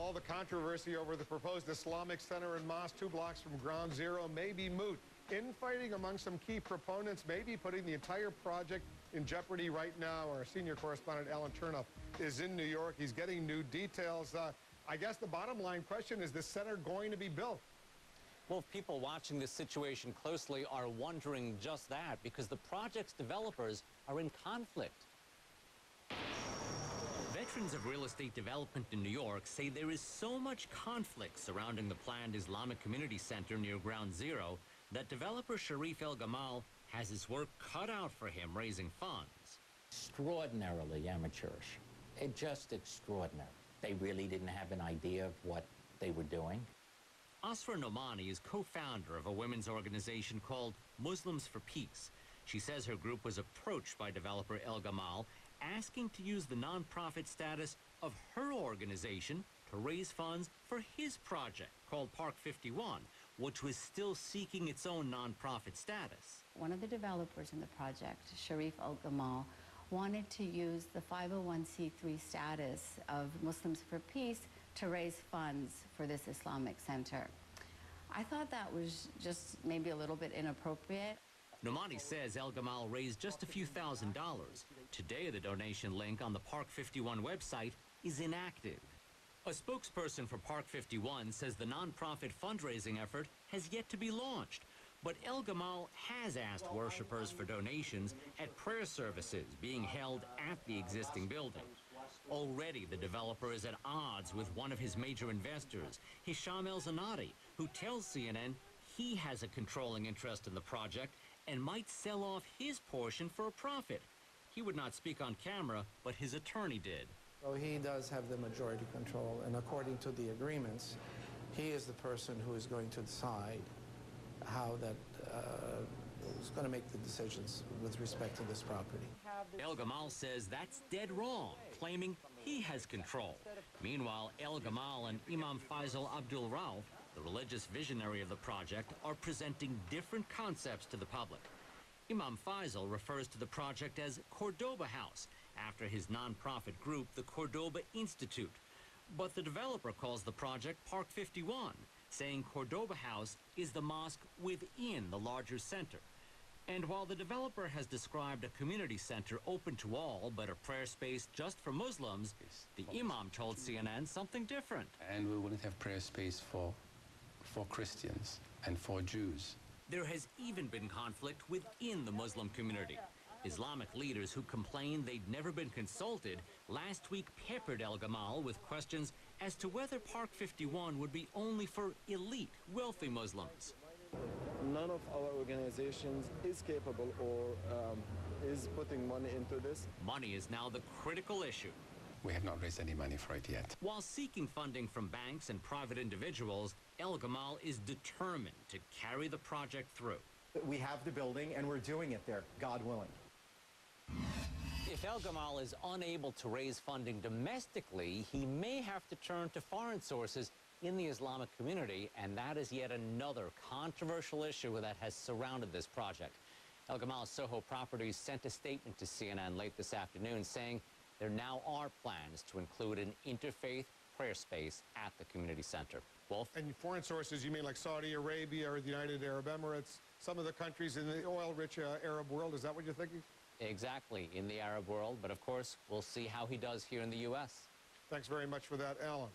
All the controversy over the proposed Islamic Center and Mosque 2 blocks from Ground Zero may be moot. Infighting among some key proponents may be putting the entire project in jeopardy right now. Our senior correspondent, Allan Chernoff, is in New York. He's getting new details. I guess the bottom line question is this center going to be built? Well, people watching this situation closely are wondering just that because the project's developers are in conflict. Veterans of real estate development in New York say there is so much conflict surrounding the planned Islamic Community Center near Ground Zero that developer Chernoff El-Gamal has his work cut out for him raising funds. Extraordinarily amateurish. Just extraordinary. They really didn't have an idea of what they were doing. Asra Nomani is co-founder of a women's organization called Muslims for Peace. She says her group was approached by developer El-Gamal asking to use the nonprofit status of her organization to raise funds for his project called Park 51, which was still seeking its own nonprofit status. One of the developers in the project, Chernoff El-Gamal, wanted to use the 501c3 status of Muslims for Peace to raise funds for this Islamic center. I thought that was just maybe a little bit inappropriate. Nomani says El-Gamal raised just a few $1,000s. Today, the donation link on the Park 51 website is inactive. A spokesperson for Park 51 says the nonprofit fundraising effort has yet to be launched. But El-Gamal has asked worshippers for donations at prayer services being held at the existing building. Already, the developer is at odds with one of his major investors, Hisham El-Zanati, who tells CNN he has a controlling interest in the project and might sell off his portion for a profit. He would not speak on camera, but his attorney did. So he does have the majority control, and according to the agreements, he is the person who is going to decide how that is going to make the decisions with respect to this property. El-Gamal says that's dead wrong, claiming he has control. Meanwhile, El-Gamal and Imam Faisal Abdul Rauf, the religious visionary of the project, are presenting different concepts to the public. Imam Faisal refers to the project as Cordoba House, after his nonprofit group, the Cordoba Institute. But the developer calls the project Park 51, saying Cordoba House is the mosque within the larger center. And while the developer has described a community center open to all, but a prayer space just for Muslims, the imam told CNN something different. And we wouldn't have prayer space for Christians and for Jews. There has even been conflict within the Muslim community. Islamic leaders who complained they'd never been consulted last week peppered El-Gamal with questions as to whether Park 51 would be only for elite, wealthy Muslims. None of our organizations is capable or is putting money into this. Money is now the critical issue. We have not raised any money for it yet. While seeking funding from banks and private individuals, El-Gamal is determined to carry the project through. We have the building and we're doing it there, God willing. If El-Gamal is unable to raise funding domestically, he may have to turn to foreign sources in the Islamic community, and that is yet another controversial issue that has surrounded this project. El-Gamal's Soho Properties sent a statement to CNN late this afternoon saying there now are plans to include an interfaith prayer space at the community center. Wolf? And foreign sources, you mean like Saudi Arabia or the United Arab Emirates, some of the countries in the oil-rich Arab world? Is that what you're thinking? Exactly, in the Arab world, but of course, we'll see how he does here in the U.S. Thanks very much for that, Allan.